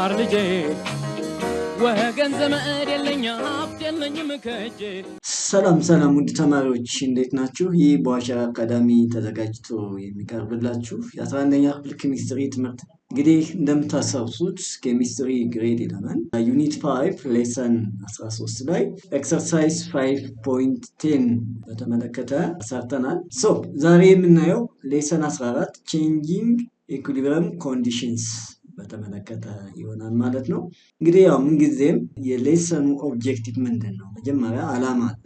ማር ልጄ ወገን ዘመድ የለኝ ሀብት የለኝም ከእጄ። ሰላም ውድ ተማሪዎች እንዴት ናችሁ? ይህ በዋሸራ አካዳሚ ተዘጋጅቶ የሚቀርብላችሁ የ11ኛ ክፍል ኬሚስትሪ ትምህርት እንግዲህ እንደምታስታውሱት ኬሚስትሪ ግሬድ 11 ዩኒት 5 ሌሰን 13 ላይ ኤክሰርሳይዝ 5.10 በተመለከተ ሰርተናል። ዛሬ የምናየው ሌሰን 14 ቼንጂንግ ኢኩሊብሪየም ኮንዲሽንስ በተመለከተ ይሆናል ማለት ነው። እንግዲህ ያው ምንጊዜም የሌሰኑ ኦብጀክቲቭ ምንድን ነው? መጀመሪያ ዓላማ አለ።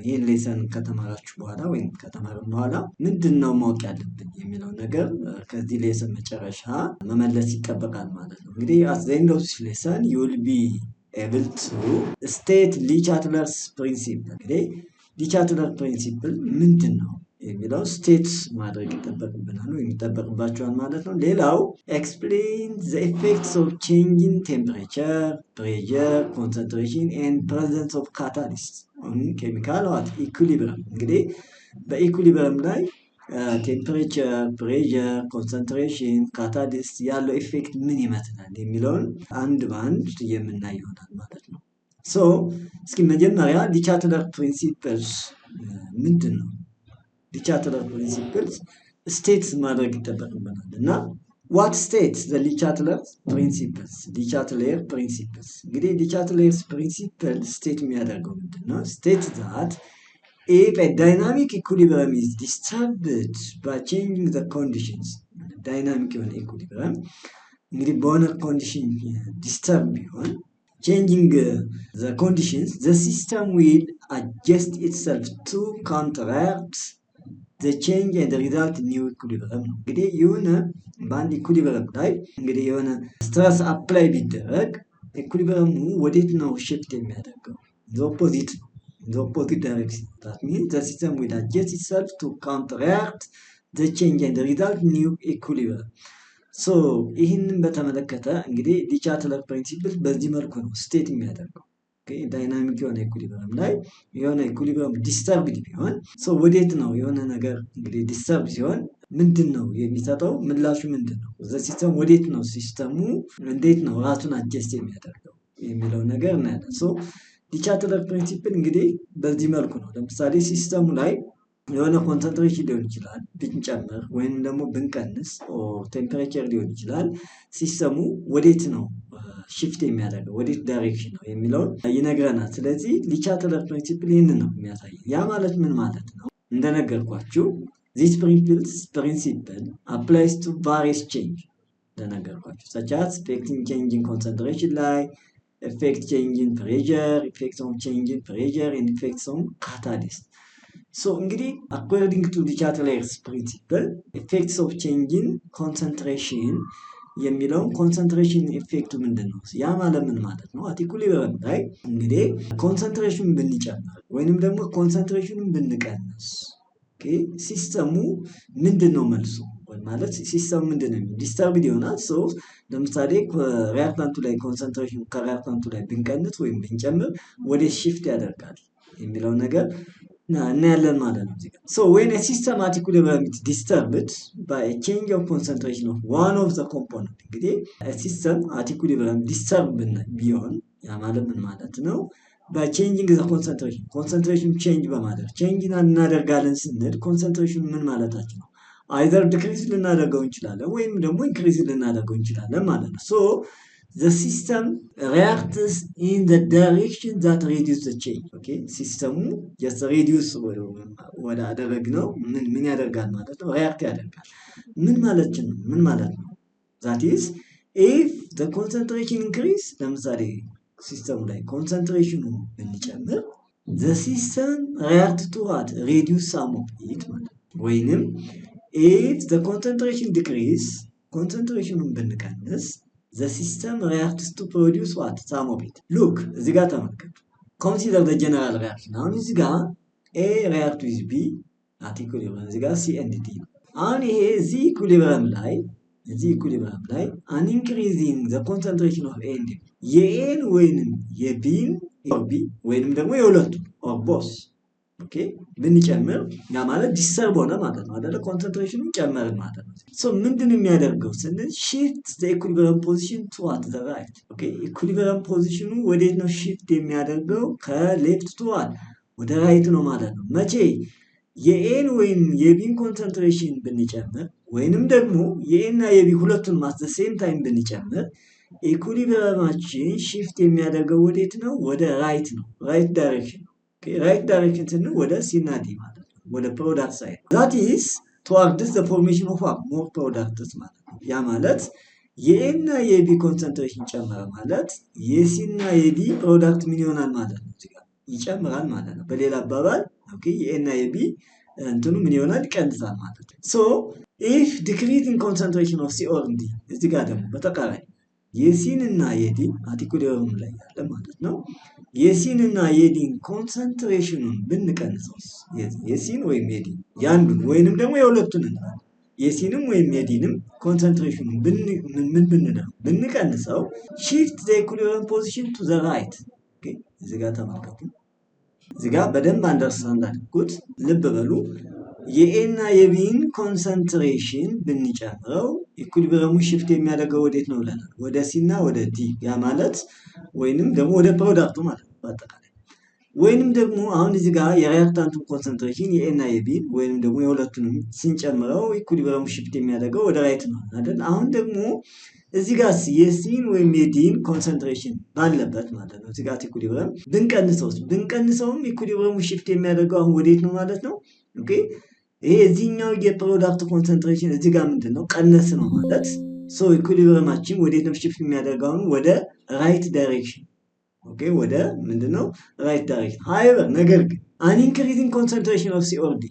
ይህን ሌሰን ከተማራችሁ በኋላ ወይም ከተማርን በኋላ ምንድን ነው ማወቅ ያለብን የሚለው ነገር ከዚህ ሌሰን መጨረሻ መመለስ ይጠበቃል ማለት ነው። እንግዲህ at the end of this lesson you will be able to state ሊቻትለርስ ፕሪንሲፕል። እንግዲህ ሊቻትለር ፕሪንሲፕል ምንድን ነው የሚለው ስቴት ማድረግ ይጠበቅብናል ወይም ይጠበቅባቸዋል ማለት ነው። ሌላው explain the effects of changing temperature, pressure, concentration and presence of catalyst on chemical equilibrium። እንግዲህ በኢኩሊብሪየም ላይ ቴምፕሬቸር፣ ፕሬሸር፣ ኮንሰንትሬሽን፣ ካታሊስት ያለው ኢፌክት ምን ይመስላል የሚለውን አንድ በአንድ የምናይ ይሆናል ማለት ነው። እስኪ መጀመሪያ ሊቻትለር ፕሪንሲፕልስ ምንድን ነው? ሊቻትለር ፕሪንሲፕልስ ስቴት ማድረግ ይጠበቅብናል እና what states the ሊቻትለር ፕሪንሲፕልስ? ሊቻትለር ፕሪንሲፕልስ እንግዲህ ሊቻትለር ፕሪንሲፕል ስቴት የሚያደርገው ምንድን ነው? state that if a dynamic equilibrium is disturbed by changing the conditions, ዳይናሚክ የሆነ ኢኩሊብሪየም እንግዲህ በሆነ ኮንዲሽን ዲስተርብ ቢሆን changing the conditions, the system will adjust itself to counteract the change and result new equilibrium ነው። እንግዲህ የሆነ በአንድ ኢኩሊብሪየም ላይ እንግዲህ የሆነ ስትረስ አፕላይ ቢደረግ ኢኩሊብሪየሙ ወዴት ነው ሽፍት የሚያደርገው? the opposite direction. That means the system will adjust itself to counteract the change and result new equilibrium. ይህንን በተመለከተ እንግዲህ ሊቻትለር ፕሪንሲፕል በዚህ መልኩ ነው ስቴት የሚያደርገው። ዳይናሚክ የሆነ ኢኩሊብሪየም ላይ የሆነ ኢኩሊብሪየም ዲስተርብድ ቢሆን ወዴት ነው የሆነ ነገር እንግዲህ ዲስተርብ ሲሆን ምንድን ነው የሚሰጠው ምላሹ ምንድን ነው? ሲስተም ወዴት ነው ሲስተሙ እንዴት ነው ራሱን አጀስት የሚያደርገው የሚለው ነገር እናያለን። ሊቻትለር ፕሪንሲፕል እንግዲህ በዚህ መልኩ ነው። ለምሳሌ ሲስተሙ ላይ የሆነ ኮንሰንትሬሽን ሊሆን ይችላል ብንጨምር ወይም ደግሞ ብንቀንስ ቴምፕሬቸር ሊሆን ይችላል። ሲስተሙ ወዴት ነው ሽፍት የሚያደርገው ወዴት ዳይሬክሽን ነው የሚለውን ይነግረናል። ስለዚህ ሊቻትለር ፕሪንሲፕል ይህንን ነው የሚያሳየን። ያ ማለት ምን ማለት ነው? እንደነገርኳችሁ this principle applies to various change እንደነገርኳችሁ such as affecting changing concentration ላይ effect changing pressure, effects on changing pressure and effects on catalyst. እንግዲህ according to ሊቻትለርስ principle effects of changing concentration የሚለው ኮንሰንትሬሽን ኢፌክቱ ምንድን ነው? ያ ማለት ምን ማለት ነው? ኢኩሊብሪየም ላይ እንግዲህ ኮንሰንትሬሽን ብንጨምር ወይንም ደግሞ ኮንሰንትሬሽኑን ብንቀንስ ሲስተሙ ምንድን ነው መልሱ? ማለት ሲስተሙ ምንድን ነው ዲስተርብድ ይሆናል። ለምሳሌ ሪያክታንቱ ላይ ኮንሰንትሬሽን ከሪያክታንቱ ላይ ብንቀንስ ወይም ብንጨምር ወደ ሽፍት ያደርጋል የሚለው ነገር እናያለን ማለት ነው። when a system at equilibrium is disturbed by a change of concentration of one of the component እንግዲህ a system at equilibrium disturbed ቢሆን ያ ማለት ምን ማለት ነው? by changing the concentration change በማድረግ change እናደርጋለን ስንል concentration ምን ማለታችን ነው? either decrease ልናደርገው እንችላለን ወይም ደግሞ increase ልናደርገው እንችላለን ማለት ነው። the system reacts in the direction that reduces the change. ሲስተሙ just reduce ወደ አደረግነው ምን ያደርጋል ማለት ነው? react ያደርጋል። ምን ማለት ነው? that is if the concentration increase ለምሳሌ ሲስተሙ ላይ ኮንሰንትሬሽኑ ብንጨምር the system react to what? reduce some of it ማለት ወይንም if the concentration decrease ኮንሰንትሬሽኑን ብንቀንስ the system reacts to produce what? some of it. Look, እዚህ ጋር ተመልከቱ። consider the general reaction. አሁን እዚህ ጋር A react with B at equilibrium እዚህ ጋር C and D ነው። አሁን ይሄ እዚህ ኢኩሊብሪየም ላይ an increase in the concentration of A and B የኤን ወይንም የቢን or B ወይንም ደግሞ የሁለቱ or both ኦኬ ብንጨምር ያ ማለት ዲሰርብ ሆነ ማለት ነው አይደለ? ኮንሰንትሬሽኑን ጨመርን ማለት ነው። ሶ ምንድነው የሚያደርገው ስንል shift the equilibrium position to at the right ኦኬ ኢኩሊብሪየም ፖዚሽኑ ወዴት ነው shift የሚያደርገው? ከሌፍት ቱ ወደ ራይት ነው ማለት ነው። መቼ የኤን ወይም የቢን ኮንሰንትሬሽን ብንጨምር ወይንም ደግሞ የኤና የቢ ሁለቱን ማት ዘ ሴም ታይም ብንጨምር ኢኩሊብሪየማችን shift የሚያደርገው ወዴት ነው? ወደ ራይት ነው። ራይት ዳይሬክሽን ራይት ዳይሬክሽን ስንል ወደ ሲ እና ዲ ማለት ነው። ወደ ፕሮዳክት ሳይድ that is towards the formation of more products ማለት ነው። ያ ማለት የኤ እና የቢ ኮንሰንትሬሽን ጨመረ ማለት የሲ እና የዲ ፕሮዳክት ምን ይሆናል ማለት ነው? እዚህ ጋር ይጨምራል ማለት ነው። በሌላ አባባል ኦኬ የኤ እና የቢ እንትኑ ምን ይሆናል? ይቀንሳል ማለት ነው። so if decrease in concentration of C or D እዚህ ጋር ደግሞ በተቃራኒ የሲን እና የዲን አቲኩሊየሩም ላይ ያለ ማለት ነው። የሲን እና የዲን ኮንሰንትሬሽኑን ብንቀንሰውስ የሲን ወይም የዲን ያንዱን ወይንም ደግሞ የሁለቱን እንላለን የሲንም ወይም የዲንም ኮንሰንትሬሽኑን ብንቀንሰው shift the equilibrium position to the right ኦኬ እዚህ ጋር ተመልከቱ። እዚህ ጋር በደንብ አንደርስታንድ አድርጉት፣ ልብ በሉ። የኤ እና የቢን ኮንሰንትሬሽን ብንጨምረው ኢኩሊብሪየሙ shift የሚያደርገው ወዴት ነው ብለናል? ወደ ሲ እና ወደ ዲ ያ ማለት ወይንም ደግሞ ወደ ፕሮዳክቱ ማለት ነው በአጠቃላይ። ወይንም ደግሞ አሁን እዚህ ጋር የሪያክታንቱ ኮንሰንትሬሽን የኤ እና የቢን ወይንም ደግሞ የሁለቱንም ስንጨምረው ኢኩሊብሪየሙ shift የሚያደርገው ወደ ራይት ነው አይደል? አሁን ደግሞ እዚህ ጋር የሲን ወይም የዲን ኮንሰንትሬሽን ባለበት ማለት ነው እዚህ ጋር ኢኩሊብሪየም ብንቀንሰውም ኢኩሊብሪየሙ shift የሚያደርገው አሁን ወዴት ነው ማለት ነው? ኦኬ ይሄ እዚህኛው የፕሮዳክት ኮንሰንትሬሽን እዚህ ጋር ምንድነው ቀነስ ነው ማለት ሶ ኢኩሊብሪየማችን ወዴት ነው shift የሚያደርገው? ወደ ራይት ዳይሬክሽን ኦኬ ወደ ምንድነው ራይት ዳይሬክሽን። however ነገር ግን an increasing concentration of C or D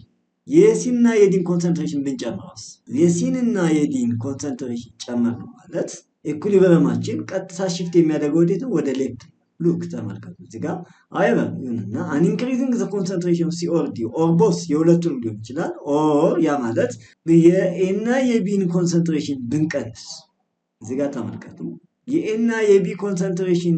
የሲን እና የዲን ኮንሰንትሬሽን ብንጨምረውስ? የሲን እና የዲን ኮንሰንትሬሽን ጨመር ማለት ኢኩሊብሪየማችን ቀጥታ shift የሚያደርገው ወዴት ነው? ወደ ሌፍት ሉክ ተመልከቱ እዚህ ጋር however ይሁንና an increasing the concentration of C or D or both የሁለቱም ሊሆን ይችላል or ያ ማለት የኤ እና የቢን ኮንሰንትሬሽን ብንቀንስ እዚህ ጋር ተመልከቱ የኤ እና የቢ ኮንሰንትሬሽን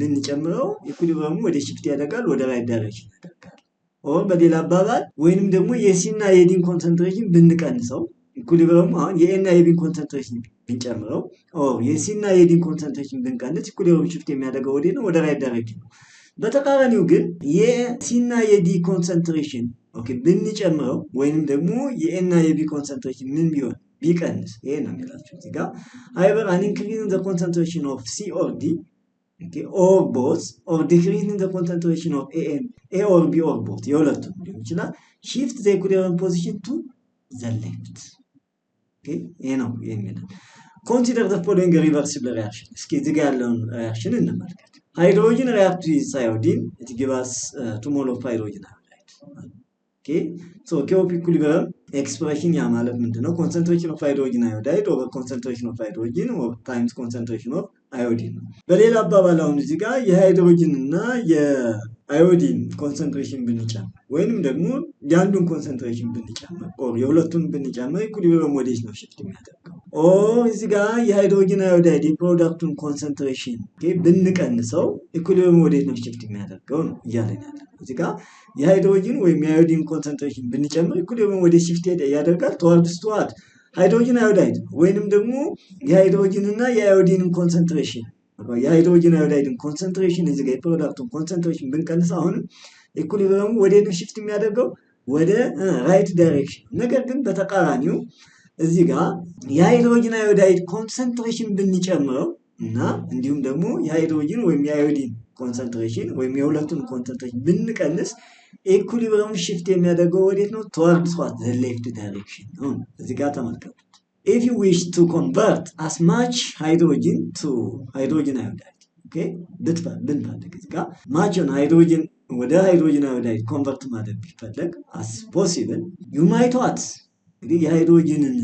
ብንጨምረው ኢኩሊብሪየሙ ወደ shift ያደርጋል ወደ ራይት ዳይሬክሽን ያደርጋል። or በሌላ አባባል ወይንም ደግሞ የሲ እና የዲን ኮንሰንትሬሽን ብንቀንሰው ኢኩሊብሪየሙ አሁን የኤ እና የቢን ኮንሰንትሬሽን ብንጨምረው or የሲ እና የዲን ኮንሰንትሬሽን ብንቀንስ ኢኩሊብሪየሙ shift የሚያደርገው ወዴት ነው? ወደ ራይት ዳይሬክሽን ነው። በተቃራኒው ግን የሲ እና የዲ ኮንሰንትሬሽን ኦኬ ብንጨምረው ወይንም ደግሞ የኤ እና የቢ ኮንሰንትሬሽን ምን ቢሆን ቢቀንስ ይሄ ነው የሚላችሁ እዚህ ጋር however an increase in the concentration of C or D okay or both or decrease in the concentration of A or B or both የሁለቱም ሊሆን ይችላል shift the equilibrium position to the left okay ይሄ ነው የሚለው። consider the following reversible reaction እስኪ እዚህ ጋር ያለውን ሪአክሽን እንመልከት። hydrogen react with iodine it gives us 2 mole of hydrogen iodide okay so KOP equilibrium expression ያ ማለት ምንድነው? concentration of hydrogen iodide over concentration of hydrogen or times concentration of iodine ነው። በሌላ አባባል አሁን እዚህ ጋር የሃይድሮጅን እና የአዮዲን ኮንሰንትሬሽን ብንጨምር ወይንም ደግሞ የአንዱን ኮንሰንትሬሽን ብንጨምር or የሁለቱን ብንጨምር ኢኩሊብሪየም ወዴት ነው shift የሚያደርገው? or እዚህ ጋር የሃይድሮጅን አዮዳይድ የፕሮዳክቱን ኮንሰንትሬሽን ብንቀንሰው ኢኩሊብሪየም ወዴት ነው shift የሚያደርገው ነው እያለን ያለው። እዚህ ጋር የሃይድሮጅን ወይም የአዮዲን ኮንሰንትሬሽን ብንጨምር ኢኩሊብሪየም ወዴት shift ያደርጋል? towards ሃይድሮጅን አዮዳይድ ወይንም ደግሞ የሃይድሮጅን እና የአዮዲንን ኮንሰንትሬሽን የሃይድሮጅን አዮዳይድን ኮንሰንትሬሽን እዚህ ጋር የፕሮዳክቱን ኮንሰንትሬሽን ብንቀንስ አሁን ኢኩሊብሪየሙ ወዴት ነው shift የሚያደርገው? ወደ ራይት ዳይሬክሽን። ነገር ግን በተቃራኒው እዚህ ጋር የሃይድሮጅን አዮዳይድ ኮንሰንትሬሽን ብንጨምረው እና እንዲሁም ደግሞ የሃይድሮጅን ወይም የአዮዲን ኮንሰንትሬሽን ወይም የሁለቱን ኮንሰንትሬሽን ብንቀንስ ኢኩሊብሪየሙ shift የሚያደርገው ወዴት ነው? towards the left direction ነው። እዚህ ጋር ተመልከቱ። if you wish to convert as much hydrogen to hydrogen iodide okay ብንፈልግ እዚህ ጋር much on hydrogen ወደ hydrogen iodide convert ማድረግ ቢፈልግ as possible you might what እንግዲህ የሃይድሮጅንን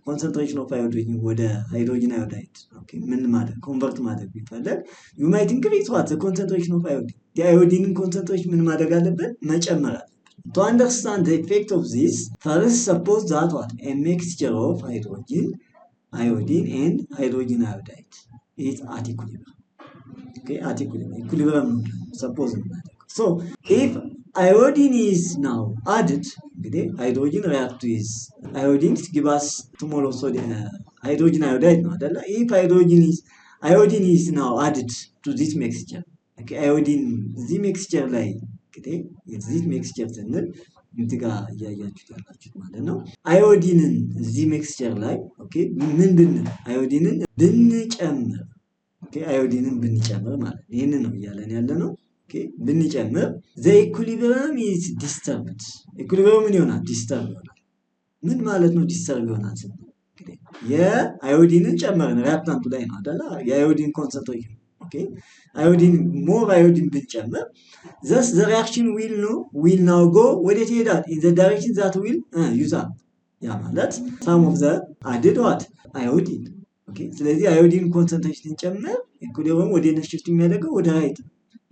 concentration of hydrogen ወደ hydrogen iodide okay ምን ማድረግ convert ማድረግ ቢፈልግ you might increase what the concentration of iodine የአዮዲንን concentration ምን ማድረግ አለበት? መጨመር አለበት። to understand the effect of this first suppose that what a mixture of hydrogen iodine and hydrogen iodide is at equilibrium okay at equilibrium suppose so if iodine is now added. እንግዲህ hydrogen react with iodine to give us tomorrow sodium hydrogen iodide ነው አይደለ? if iodine is now added to this mixture. Okay, iodine እዚህ mixture ላይ እንግዲህ this mixture ስንል እዚህ ጋር እያያችሁት ያላችሁት ማለት ነው። አዮዲንን እዚህ mixture ላይ ኦኬ ምን ብንል አዮዲንን ብንጨምር ኦኬ አዮዲንን ብንጨምር ማለት ይሄንን ነው እያለን ያለ ነው። ኦኬ ብንጨምር the equilibrium is disturbed. equilibrium ምን ይሆናል? disturb ይሆናል። ምን ማለት ነው disturb ይሆናል ስንል እንግዲህ የአዮዲንን ጨመርን ሪአክታንቱ ላይ ነው አይደል? የአዮዲን ኮንሰንትሬሽን ኦኬ አዮዲን more iodine ብንጨምር thus the reaction will now go ወዴት ይሄዳል? in the direction that will use up. ያ ማለት some of the added what iodine ኦኬ ስለዚህ አዮዲን ኮንሰንትሬሽን ጨምር ኢኩሊብሪየም ወደ ነሽፍት የሚያደርገው ወደ ራይት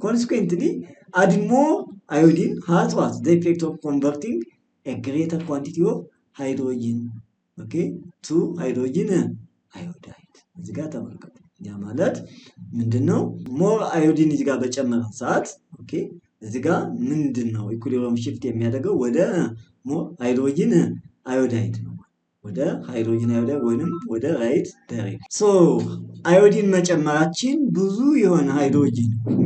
consequently adding more iodine has what the effect of converting a greater quantity of hydrogen okay to hydrogen iodide. እዚህ ጋር ተመልከቱ። ያ ማለት ምንድነው? more iodine እዚህ ጋር በጨመረን ሰዓት ኦኬ እዚህ ጋር ምንድነው ኢኩሊብሪየም shift የሚያደርገው ወደ more hydrogen iodide ነው። ወደ ሃይድሮጅን አዮዳይድ ወይንም ወደ ራይት ዳይሬክት ሶ አዮዲን መጨመራችን ብዙ የሆነ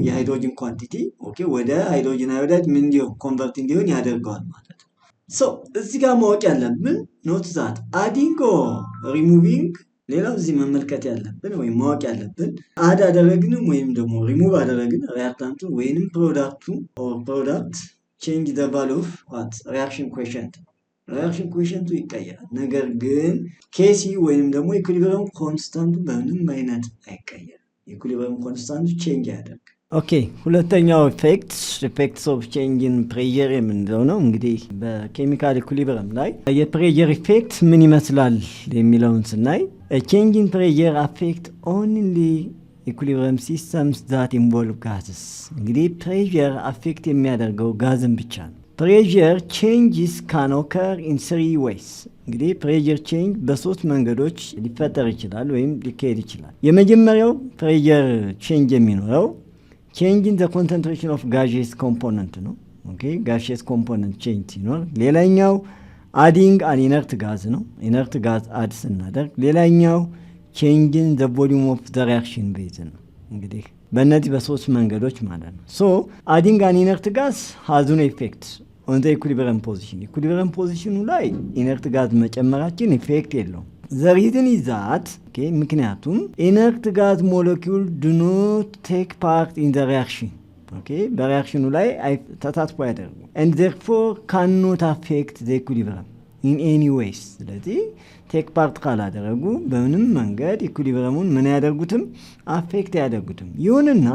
የሃይድሮጅን ኳንቲቲ ኦኬ ወደ ሃይድሮጅን አዮዳይድ ምን እንዲሆን ኮንቨርት እንዲሆን ያደርገዋል ማለት ነው። ሶ እዚህ ጋር ማወቅ ያለብን ኖት ዛት አዲንግ ኦር ሪሙቪንግ ሌላው እዚህ መመልከት ያለብን ወይም ማወቅ ያለብን አድ አደረግንም ወይም ደግሞ ሪሙቭ አደረግን ሪአክታንቱ ወይንም ፕሮዳክት change the value of what reaction quotient ሪአክሽን ይቀየራል። ነገር ግን ኬሲ ወይንም ደግሞ ኢኩሊብሪየም ኮንስታንቱ በምንም አይነት አይቀየርም። ኢኩሊብሪየም ኮንስታንቱ ቼንጅ ያደርግ። ኦኬ ሁለተኛው ኢፌክትስ ኦፍ ቼንጅ ኢን ፕሬሸር የምንለው ነው። እንግዲህ በኬሚካል ኢኩሊብሪየም ላይ የፕሬሸር ኢፌክት ምን ይመስላል የሚለውን ስናይ ቼንጅ ኢን ፕሬሸር አፌክት ኦንሊ ኢኩሊብሪየም ሲስተምስ ዛት ኢንቮልቭ ጋዝስ። እንግዲህ ፕሬሸር አፌክት የሚያደርገው ጋዝን ብቻ ነው። pressure changes can occur in three ways. እንግዲህ pressure change በሶስት መንገዶች ሊፈጠር ይችላል ወይም ሊካሄድ ይችላል። የመጀመሪያው pressure change የሚኖረው change in the concentration of gaseous component ነው። ኦኬ gaseous component change ሲኖር፣ ሌላኛው adding an inert gas ነው። inert gas add ስናደርግ፣ ሌላኛው change in the volume of the reaction base ነው። እንግዲህ በእነዚህ በሶስት መንገዶች ማለት ነው። ሶ adding an inert gas has an effect on the equilibrium position. equilibrium position ላይ inert gas መጨመራችን ኢፌክት የለውም። the reason is that ምክንያቱም inert gas molecule do not take part in the reaction. በሪአክሽኑ ላይ ተሳትፎ ያደርጉ and therefore cannot affect the equilibrium in any ways. ስለዚህ ቴክ ፓርት ካላደረጉ በምንም መንገድ ኢኩሊብሪየሙን ምን ያደርጉትም አፌክት ያደርጉትም። ይሁንና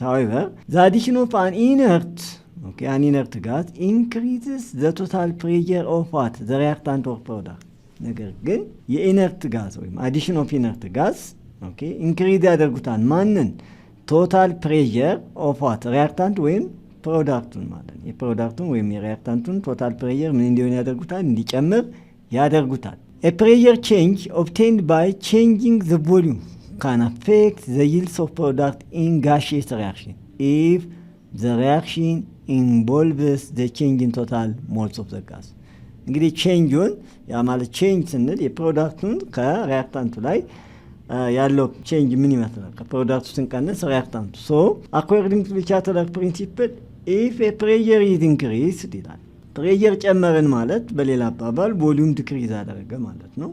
however the addition of an inert gas increases the total pressure of what the reactant or product. ነገር ግን የኢነርት ጋዝ ወይም addition of inert gas ኢንክሪዝ ያደርጉታል ማንን? ቶታል ፕሬሸር ኦፍ what reactant ወይም ፕሮዳክቱን ማለት ነው። የፕሮዳክቱን ወይም የሪአክታንቱን ቶታል ፕሬሸር ምን እንዲሆን ያደርጉታል? እንዲጨምር ያደርጉታል። A pressure change obtained by changing the volume can affect the yields of product in gaseous reaction if the reaction involves the change in total moles of the gas. እንግዲህ ቼንጁን ያ ማለት ቼንጅ ስንል የፕሮዳክቱን ከሪአክታንቱ ላይ ያለው ቼንጅ ምን ይመስላል? ከፕሮዳክቱ ስንቀንስ ሪአክታንቱ so according to the Chatelard principle if a pressure is increased ይላል ፕሬሸር ጨመርን ማለት በሌላ አባባል ቮሊዩም ዲክሪዝ አደረገ ማለት ነው።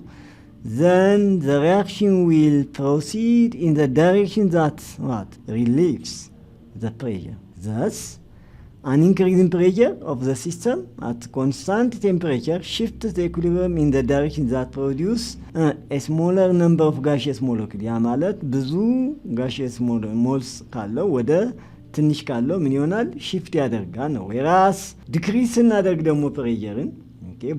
then the reaction will proceed in the direction that what relieves the pressure. Thus an increase in pressure of the system at constant temperature shifts the equilibrium in the direction that produce a smaller number of gaseous molecules. ያ ማለት ብዙ gaseous moles ካለው ወደ ትንሽ ካለው ምን ይሆናል? ሺፍት ያደርጋል ነው። የራስ ዲክሪዝ ስናደርግ ደግሞ ፕሬሸርን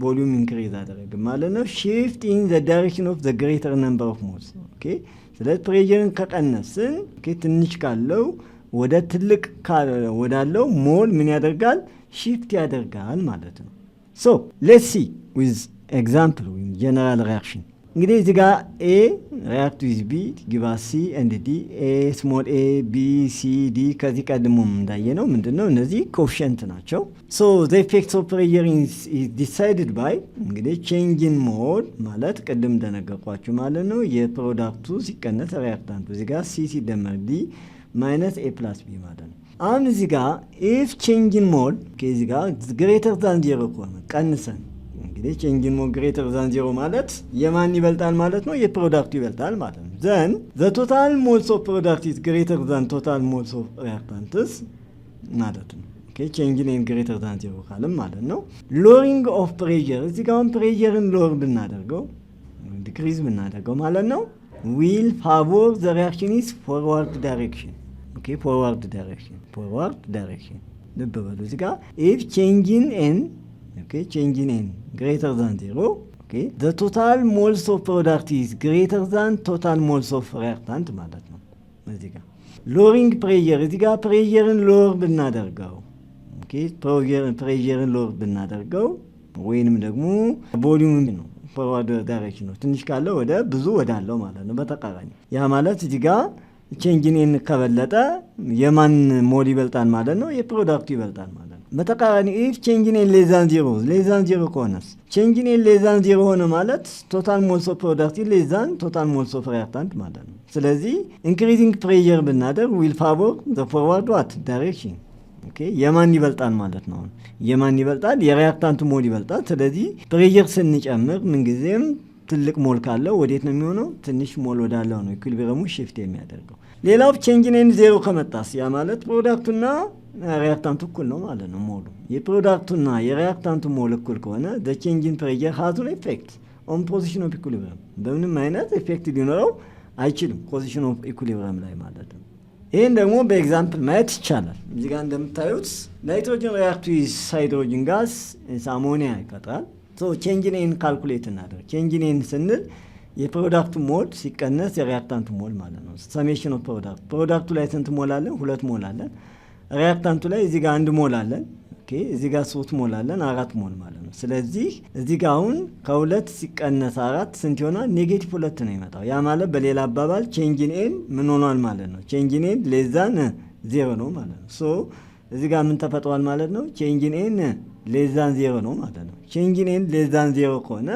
ቮሊዩም ኢንክሪዝ አደረግ ማለት ነው። ሺፍት ኢን ዘ ዳይሬክሽን ኦፍ ዘ ግሬተር ነምበር ኦፍ ሞልስ። ስለዚህ ፕሬሸርን ከቀነስን ትንሽ ካለው ወደ ትልቅ ወዳለው ሞል ምን ያደርጋል? ሺፍት ያደርጋል ማለት ነው። ሶ ሌትስ ሲ ዊዝ ኤግዛምፕል ጀነራል ሪአክሽን እንግዲህ እዚህ ጋር ኤ react with B give us C and D A small a B C D ከዚህ ቀድሞም እንዳየነው ምንድነው እነዚህ ኮኤፊሺየንት ናቸው። so the effect of pressure is decided by እንግዲህ change in mode ማለት ቅድም እንደነገርኳችሁ ማለት ነው የፕሮዳክቱ ሲቀነስ ሪአክታንቱ እዚህ ጋር C ሲደመር D minus A plus B ማለት ነው። አሁን እዚህ ጋር if change in mode ከዚህ ጋር greater than 0 ከሆነ ቀንሰን እንግዲህ change in mode greater than 0 ማለት የማን ይበልጣል ማለት ነው የፕሮዳክቱ ይበልጣል ማለት ነው። then the total moles of product is greater than total moles of reactants ማለት ነው። okay change in greater than 0 ካለም ማለት ነው lowering of pressure እዚህ ጋር ፕሬሸርን lower ብናደርገው decrease ብናደርገው ማለት ነው will favor the reaction is forward direction okay forward direction ልብ በሉ እዚህ ጋር if change in n okay change in n greater than 0 okay the total moles of product is greater than total moles of reactant ማለት ነው። እዚህ ጋር lowering pressure እዚህ ጋር ፕሬሸርን lower ብናደርገው okay ፕሬሸርን lower ብናደርገው ወይንም ደግሞ ቮሊዩም ነው forward direction ነው ትንሽ ካለ ወደ ብዙ ወዳለው ማለት ነው በተቃራኒ ያ ማለት እዚህ ጋር change in n ከበለጠ የማን ሞል ይበልጣል ማለት ነው የፕሮዳክቱ ይበልጣል ማለት ነው። በተቃራኒ if change in n less than 0 ከሆነስ change in n less than 0 ሆነ ማለት total moles of product less than total moles of reactant ማለት ነው። ስለዚህ increasing pressure ብናደርግ will favor the forward direction okay የማን ይበልጣል ማለት ነው የማን ይበልጣል የሪአክታንቱ ሞል ይበልጣል። ስለዚህ ፕሬሸር ስንጨምር ምንጊዜም ትልቅ ሞል ካለው ወዴት ነው የሚሆነው ትንሽ ሞል ወዳለው ነው ኢኩሊብሪየሙ shift የሚያደርገው። ሌላው change in n 0 ከመጣስ ያ ማለት ፕሮዳክቱና ሪአክታንቱ እኩል ነው ማለት ነው ሞሉ የፕሮዳክቱና የሪአክታንቱ ሞል እኩል ከሆነ the change in pressure has no effect on position of equilibrium በምንም አይነት ኢፌክት ሊኖረው አይችልም position of equilibrium ላይ ማለት ነው። ይሄን ደግሞ በኤግዛምፕል ማየት ይቻላል። እዚህ ጋር እንደምታዩት ናይትሮጅን ሪአክት ዊዝ ሃይድሮጅን ጋዝ አሞኒያ ይፈጥራል። ሶ change in n ካልኩሌት እናደርግ change in n ስንል የፕሮዳክቱ ሞል ሲቀነስ የሪአክታንቱ ሞል ማለት ነው። ሰሜሽን ኦፍ ፕሮዳክቱ ላይ ስንት ሞል አለን? 2 ሞል አለን። ሪአክታንቱ ላይ እዚህ ጋር 1 ሞል አለን። ኦኬ እዚህ ጋር 3 ሞል አለን 4 ሞል ማለት ነው። ስለዚህ እዚህ ጋር አሁን ከ2 ሲቀነስ 4 ስንት ይሆናል? ኔጌቲቭ 2 ነው የሚመጣው። ያ ማለት በሌላ አባባል change in n ምን ሆኗል ማለት ነው? change in n less than 0 ነው ማለት ነው። ሶ እዚህ ጋር ምን ተፈጥሯል ማለት ነው? change in n less than 0 ነው ማለት ነው። change in n less than 0 ከሆነ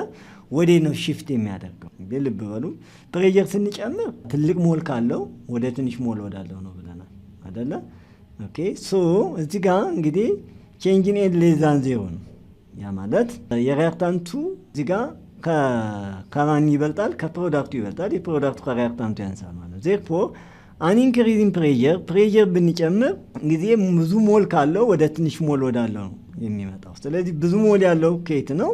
ወደ ነው shift የሚያደርገው። ልብ በሉ ፕሬሸር ስንጨምር ትልቅ ሞል ካለው ወደ ትንሽ ሞል ወዳለው ነው ብለናል አይደለ? ኦኬ ሶ እዚህ ጋር እንግዲህ change in n less than 0 ነው። ያ ማለት የሪአክታንቱ እዚህ ጋር ከማን ይበልጣል? ከፕሮዳክቱ ይበልጣል። የፕሮዳክቱ ከሪአክታንቱ ያንሳል ማለት ነው። therefore an increase in pressure ብንጨምር ጊዜ ብዙ ሞል ካለው ወደ ትንሽ ሞል ወዳለው ነው የሚመጣው። ስለዚህ ብዙ ሞል ያለው ከየት ነው?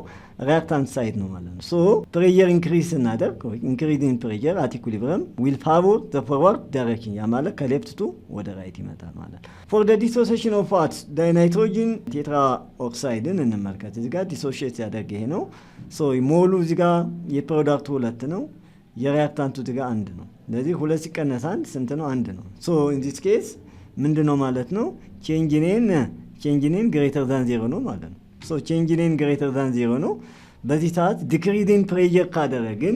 ሪአክታንት ሳይድ ነው ማለት ነው። ሶ pressure increase እናደርግ increase in pressure at equilibrium will favor the forward direction ያ ማለት ከሌፍት ቱ ወደ ራይት ይመጣል ማለት ነው። for the dissociation of what dinitrogen tetraoxide እንመልከት። እዚህ ጋር ዲሶሺየት ያደርግ ይሄ ነው። ሶ ሞሉ እዚህ ጋር የፕሮዳክቱ 2 ነው የሪአክታንቱ እዚህ ጋር 1 ነው። ስለዚህ 2 ሲቀነስ 1 ስንት ነው? 1 ነው። ሶ in this case ምንድነው ማለት ነው? change in n greater than 0 ነው ማለት ነው። ሶ change in n greater than 0 ነው። በዚህ ሰዓት decrease in pressure ካደረግን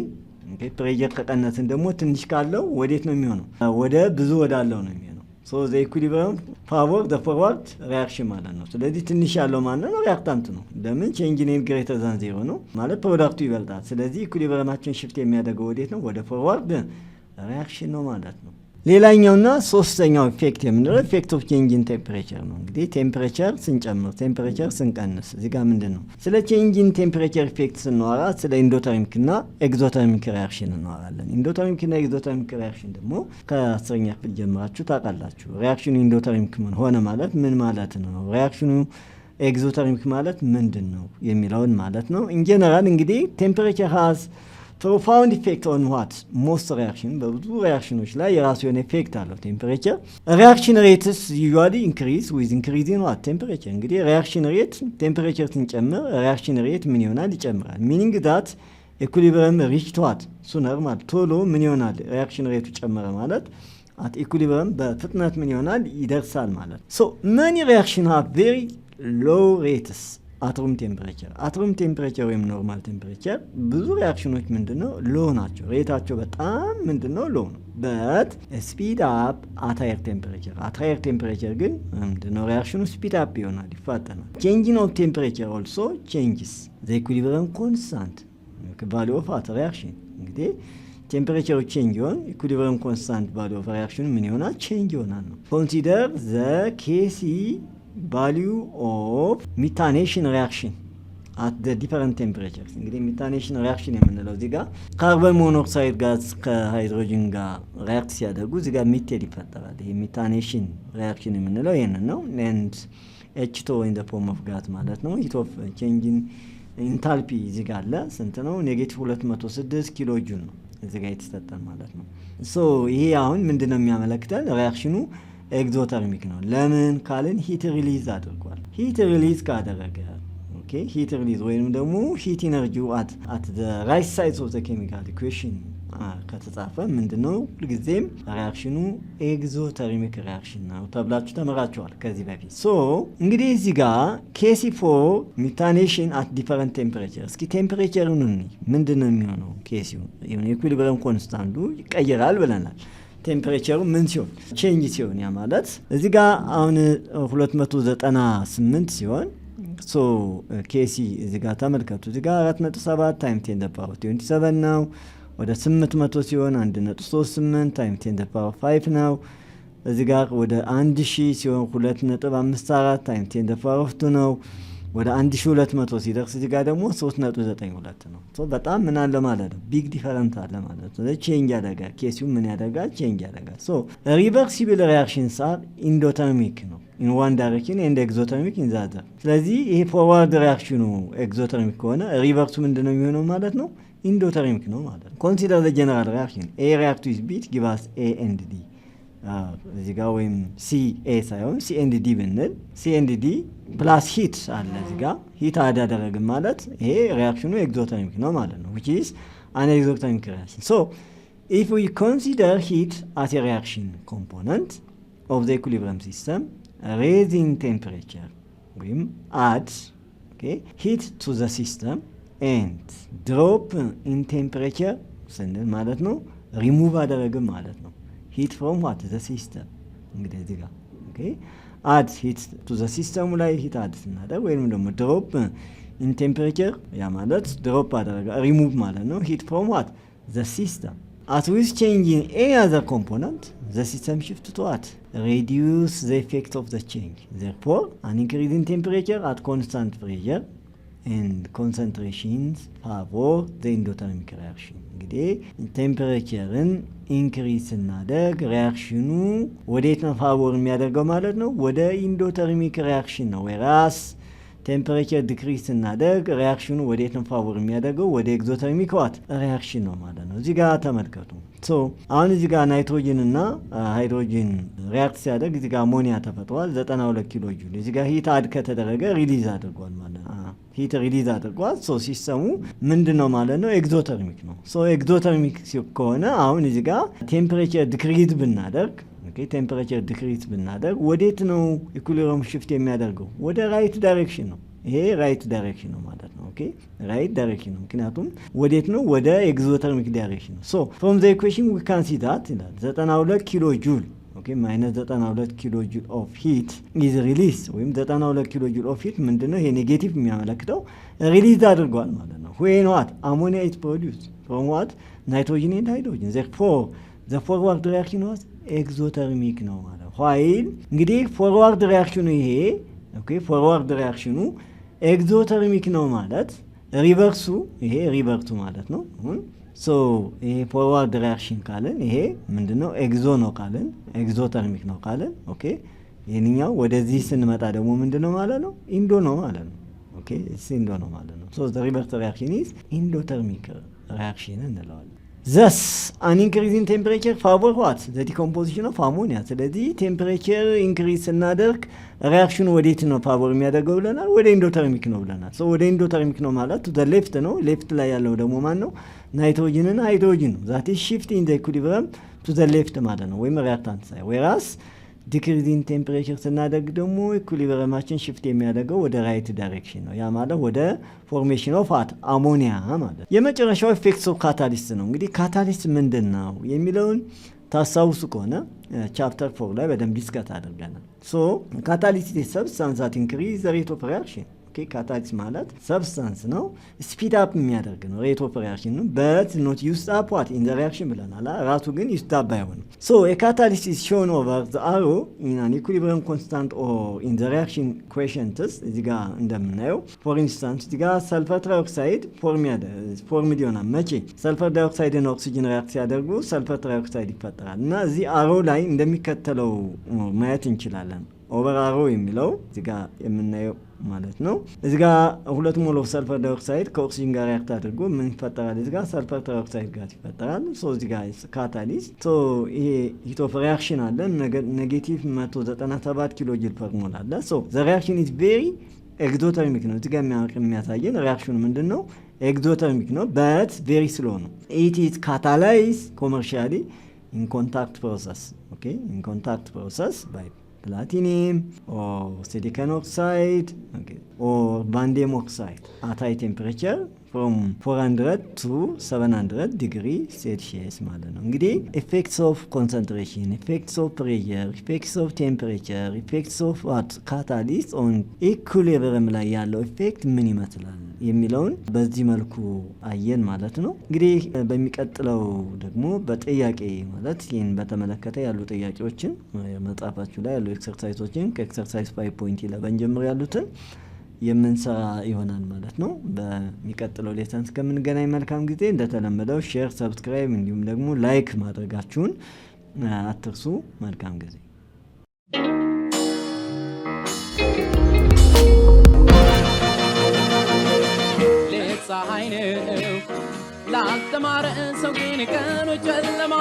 ፕሬሸር ከቀነስን ደግሞ ትንሽ ካለው ወዴት ነው የሚሆነው? ወደ ብዙ ወዳለው ነው የሚሆነው። ሶ the equilibrium favor the forward reaction ማለት ነው። ስለዚህ ትንሽ ያለው ማለት ነው ሪአክታንቱ ነው። ለምን change in n greater than 0 ነው ማለት ፕሮዳክቱ ይበልጣል። ስለዚህ ኢኩሊብሪየማችን shift የሚያደርገው ወዴት ነው? ወደ forward reaction ነው ማለት ነው። ሌላኛውና ሶስተኛው ኢፌክት የምንለው ኢፌክት ኦፍ ቼንጅ ኢን ቴምፕሬቸር ነው። እንግዲህ ቴምፕሬቸር ስንጨምር ቴምፕሬቸር ስንቀንስ እዚህ ጋር ምንድነው ስለ ቼንጅ ኢን ቴምፕሬቸር ኢፌክት ስንወራ ስለ ኢንዶተርሚክ እና ኤግዞተርሚክ ሪአክሽን እንወራለን። ኢንዶተርሚክ እና ኤግዞተርሚክ ሪአክሽን ደግሞ ከ10ኛ ክፍል ጀምራችሁ ታውቃላችሁ። ሪአክሽኑ ኢንዶተርሚክ ሆነ ማለት ምን ማለት ነው? ሪአክሽኑ ኤግዞተርሚክ ማለት ምንድነው የሚለውን ማለት ነው። ኢን ጀነራል እንግዲህ ቴምፕሬቸር ሃዝ profound effect on what most reaction በብዙ ሪአክሽኖች ላይ የራሱ የሆነ ኢፌክት አለው ቴምፕሬቸር። ሪአክሽን ሬትስ usually increase with increasing what temperature እንግዲህ ሪአክሽን ሬት ቴምፕሬቸር ስንጨምር ሪአክሽን ሬት ምን ይሆናል? ይጨምራል። meaning that equilibrium reached what sooner ማለት ቶሎ ምን ይሆናል? ሪአክሽን ሬቱ ጨመረ ማለት at equilibrium በፍጥነት ምን ይሆናል? ይደርሳል ማለት። so many reaction have very low rates አትሩም ቴምፕሬቸር ወይም ኖርማል ቴምፕሬቸር ብዙ ሪያክሽኖች ምንድነው ሎ ናቸው። ሬታቸው በጣም ምንድነው ሎ ነው። በት ስፒድ አፕ አት ሃየር ቴምፕሬቸር ግን ምንድነው ሪያክሽኑ ስፒድ አፕ ይሆናል፣ ይፋጠናል። ቼንጂንግ ኦፍ ቴምፕሬቸር ኦልሶ ቼንጅስ ዘ ኢኩሊብሪየም ኮንስታንት ቫልዩ ኦፍ አት ሪያክሽን። እንግዲህ ቴምፕሬቸሩ ቼንጅ ይሆን ኢኩሊብሪየም ኮንስታንት ቫልዩ ኦፍ ሪያክሽኑ ምን ይሆናል? ቼንጅ ይሆናል ነው። ኮንሲደር ዘ ኬሲ ቫልዩ ኦፍ ሚታኔሽን ሪያክሽን አት ዘ ዲፈረንት ቴምፕሬቸርስ። እንግዲህ ሚታኔሽን ሪያክሽን የምንለው እዚህ ጋር ካርበን ሞኖክሳይድ ጋዝ ከሃይድሮጅን ጋር ሪያክት ሲያደርጉ እዚህ ጋር ሚቴል ይፈጠራል። ይሄ ሚታኔሽን ሪያክሽን የምንለው ይሄንን ነው። ኤንድ ኤችቶ ኢን ዘ ፎርም ኦፍ ጋዝ ማለት ነው። ሂት ኦፍ ቼንጅን ኢንታልፒ እዚህ ጋር አለ። ስንት ነው? ኔጌቲቭ 206 ኪሎ ጁል ነው እዚህ ጋር የተሰጠን ማለት ነው። ሶ ይሄ አሁን ምንድነው የሚያመለክተን? ሪያክሽኑ ኤግዞተርሚክ ነው። ለምን ካልን ሂት ሪሊዝ አድርጓል። ሂት ሪሊዝ ካደረገ ሂት ሪሊዝ ወይም ደግሞ ሂት ኢነርጂው አት ዘ ራይት ሳይድ ኦፍ ዘ ኬሚካል ኢኩዌሽን ከተጻፈ ምንድነው ሁልጊዜም ሪያክሽኑ ኤግዞተርሚክ ሪያክሽን ነው ተብላችሁ ተመራችኋል ከዚህ በፊት። ሶ እንግዲህ እዚህ ጋር ኬሲ4 ሚታኔሽን አት ዲፈረንት ቴምፕሬቸር። እስኪ ቴምፕሬቸሩን ምንድነው የሚሆነው? ኬሲው ኢኩሊብሪየም ኮንስታንቱ ይቀየራል ብለናል። ቴምፕሬቸሩ ምን ሲሆን? ቼንጅ ሲሆን። ያ ማለት እዚህ ጋር አሁን 298 ሲሆን ሶ ኬሲ እዚህ ጋር ተመልከቱ። እዚህ ጋር 4.7 ታይም 10 ፓወር 27 ነው። ወደ 800 ሲሆን 1.38 ታይም 10 ፓወር 5 ነው። እዚህ ጋር ወደ 1000 ሲሆን 2.54 ታይም 10 ፓወር 2 ነው። ወደ 1200 ሲደርስ እዚህ ጋር ደግሞ 3.92 ነው። ሶ በጣም ምን አለ ማለት ነው? ቢግ ዲፈረንስ አለ ማለት ነው። ቼንጅ ያደርጋል። ኬሲው ምን ያደርጋል? ቼንጅ ያደርጋል። ሶ ሪቨርሲብል ሪአክሽንስ አር ኢንዶተርሚክ ነው ኢን ዋን ዳይሬክሽን ኤንድ ኤግዞተርሚክ ኢን ዘ አዘር። ስለዚህ ይሄ ፎርዋርድ ሪአክሽኑ ኤግዞተርሚክ ከሆነ ሪቨርሱ ምንድነው የሚሆነው ማለት ነው? ኢንዶተርሚክ ነው ማለት ነው። ኮንሲደር ዘ ጀነራል ሪአክሽን ኤ ሪአክት ዊዝ ቢ ጊቭ አስ ኤ ኤንድ ዲ። እዚህ ጋር ወይም ሲ ኤ ሳይሆን ሲ ኤንድ ዲ ብንል ሲ ኤንድ ዲ ፕላስ ሂት አለ እዚህ ጋር ሂት አዳደረግን ማለት ይሄ ሪአክሽኑ ኤግዞተርሚክ ነው ማለት ነው። which is an exothermic reaction. So if we consider heat as a reaction component of the equilibrium system, raising temperature ወይም add heat to the system and drop in temperature ስንል ማለት ነው ሪሙቭ አደረግን ማለት ነው። heat from what? the system። እንግዲህ እዚህ ጋር add heat to the system ላይ heat add ስናደርግ ወይም ደግሞ drop in temperature ያ ማለት drop አደረገ remove ማለት ነው heat from what? the system። as with change in any other component the system shift to what? reduce the effect of the change. Therefore an increase in temperature at constant pressure and concentrations favor the endothermic reaction. እንግዲህ ቴምፕሬቸርን ኢንክሪዝ ስናደርግ ሪያክሽኑ ወዴት ነው ፋቮር የሚያደርገው ማለት ነው? ወደ ኢንዶተርሚክ ሪያክሽን ነው። ወይራስ ቴምፕሬቸር ዲክሪዝ ስናደርግ ሪያክሽኑ ወዴት ነው ፋቮር የሚያደርገው? ወደ ኤግዞተርሚክ ዋት ሪያክሽን ነው ማለት ነው። እዚህ ጋር ተመልከቱ። ሶ አሁን እዚህ ጋር ናይትሮጅን እና ሃይድሮጅን ሪያክት ሲያደርግ እዚህ ጋር አሞኒያ ተፈጥሯል 92 ኪሎ ጁል። እዚህ ጋር ሂት አድ ከተደረገ ሪሊዝ አድርጓል ማለት ነው። ሂት ሪሊዝ አድርጓል። ሶ ሲስተሙ ምንድነው ማለት ነው? ኤግዞተርሚክ ነው። ሶ ኤግዞተርሚክ ከሆነ አሁን እዚህ ጋር ቴምፕሬቸር ዲክሪዝ ብናደርግ ቴምፕሬቸር ዲክሪዝ ብናደርግ ወዴት ነው ኢኩሊብሪየም ሽፍት የሚያደርገው? ወደ ራይት ዳይሬክሽን ነው። ይሄ ራይት ዳይሬክሽን ነው ማለት ነው። ራይት ዳይሬክሽን ነው። ምክንያቱም ወዴት ነው? ወደ ኤግዞተርሚክ ዳይሬክሽን ነው። ሶ ፍሮም ዘ ኢኩዌሽን ዊ ካን ሲ ዳት ይላል 92 ኪሎ ጁል ማይነስ 92 ኪሎ ጁል ኦፍ ሂት ኢዝ ሪሊዝ ወይም 92 ኪሎ ጁል ኦፍ ሂት ምንድነው? ይሄ ኔጌቲቭ የሚያመለክተው ሪሊዝ አድርጓል ማለት ነው። ዌን ዋት አሞኒያ ኢዝ ፕሮዲውስድ ፍሮም ዋት ናይትሮጅን ኤንድ ሃይድሮጅን therefore the forward reaction was ኤግዞተርሚክ ነው ማለት ነው። ኋይል እንግዲህ ፎርዋርድ ሪአክሽኑ ይሄ ፎርዋርድ ሪአክሽኑ ኤግዞተርሚክ ነው ማለት ሪቨርሱ ይሄ ሪቨርሱ ማለት ነው። ሶ ይሄ ፎርዋርድ ሪአክሽን ካለን ይሄ ምንድነው? ኤግዞ ነው ካለን ኤግዞተርሚክ ነው ካለን ይሄንኛው ወደዚህ ስንመጣ ደግሞ ምንድነው ማለት ነው? ኢንዶ ነው ማለት ነው። ኢንዶ ነው ማለት ነው። ሶ the reverse reaction is endothermic reaction እንለዋለን። thus an increase in temperature favor what? the decomposition of ammonia። ስለዚህ ቴምፕሬቸር ኢንክሪዝ ስናደርግ ሪአክሽኑ ወዴት ነው ፋቮር የሚያደርገው ብለናል? ወደ ኢንዶተርሚክ ነው ብለናል። ሶ ወደ ኢንዶተርሚክ ነው ማለት to the left ነው። ሌፍት ላይ ያለው ደግሞ ማን ነው? ናይትሮጅን እና ሃይድሮጅን ነው። that is shift in the equilibrium to the left ማለት ነው። ወይም ሪአክታንት ሳይ whereas ዲክሪዚንግ ቴምፕሬቸር ስናደርግ ደግሞ ኢኩሊብሪየማችን ሽፍት የሚያደርገው ወደ ራይት ዳይሬክሽን ነው። ያ ማለት ወደ ፎርሜሽን ኦፍ አሞኒያ ማለት። የመጨረሻው ኢፌክትስ ኦፍ ካታሊስት ነው። እንግዲህ ካታሊስት ምንድን ነው የሚለውን ታስታውሱ ከሆነ ቻፕተር 4 ላይ በደንብ ዲስከስ አድርገናል። ሶ ካታሊስት ኢዝ ሰብስታንስ ዛት ኢንክሪዝ ዘ ሬት ኦፍ ሪአክሽን። ኦኬ ካታሊስት ማለት ሰብስታንስ ነው፣ ስፒድ አፕ የሚያደርግ ነው ሬት ኦፍ ሪአክሽን ነው። በት ኖት ዩዝድ አፕ ዋት ኢን ዘ ሪአክሽን ብለናል። ራሱ ግን ዩዝድ አፕ ባይሆንም። ሶ ኤ ካታሊስት ኢዝ ሾን ኦቨር ዘ አሮ ኢን አን ኢኩሊብሪየም ኮንስታንት ኦር ኢን ዘ ሪአክሽን ኮኤፊሺየንትስ። እዚህ ጋር እንደምናየው ፎር ኢንስታንስ እዚህ ጋር ሰልፈር ትራይኦክሳይድ ፎርም ይሆናል። መቼ ሰልፈር ዳይኦክሳይድ እና ኦክሲጅን ሪአክት ሲያደርጉ ሰልፈር ትራይኦክሳይድ ይፈጠራል እና እዚህ አሮ ላይ እንደሚከተለው ማየት እንችላለን። ኦቨር አሮ የሚለው እዚህ ጋር የምናየው ማለት ነው። እዚህ ጋር 2 ሞል ኦፍ ሰልፈር ዳይኦክሳይድ ከኦክሲጅን ጋር ሪአክት አድርጎ ምን ይፈጠራል? እዚህ ጋር ሰልፈር ትራይኦክሳይድ ጋር ይፈጠራል። ሶ እዚህ ጋር ካታሊስት ሶ ይሄ ሂት ኦፍ ሪአክሽን አለ ኔጌቲቭ 197 ኪሎ ጁል ፐር ሞል አለ። ሶ ዘ ሪአክሽን ኢዝ ቬሪ ኤግዞተርሚክ ነው። እዚህ ጋር የሚያሳየን ሪአክሽኑ ምንድነው? ኤግዞተርሚክ ነው በት ቬሪ ስሎ ነው። ኢት ኢዝ ካታላይዝ ኮመርሻሊ ኢን ኮንታክት ፕሮሰስ ኦኬ ኢን ኮንታክት ፕሮሰስ ባይ platinum or silicon oxide or vanadium oxide at high temperature from 400 to 700 degree Celsius ማለት ነው። እንግዲህ effects of concentration, effects of pressure, effects of temperature, effects of what catalyst on equilibrium ላይ ያለው ኢፌክት ምን ይመስላል የሚለውን በዚህ መልኩ አየን ማለት ነው። እንግዲህ በሚቀጥለው ደግሞ በጥያቄ ማለት ይህን በተመለከተ ያሉ ጥያቄዎችን መጽሐፋችሁ ላይ ያሉ ኤክሰርሳይዞችን ከኤክሰርሳይዝ 5.11 ጀምሮ ያሉትን የምንሰራ ይሆናል ማለት ነው። በሚቀጥለው ሌሰን እስከምንገናኝ መልካም ጊዜ። እንደተለመደው ሼር፣ ሰብስክራይብ እንዲሁም ደግሞ ላይክ ማድረጋችሁን አትርሱ። መልካም ጊዜ። ፀሐይ ነው ላልተማረ ሰው ግን ቀኖች ጨለማ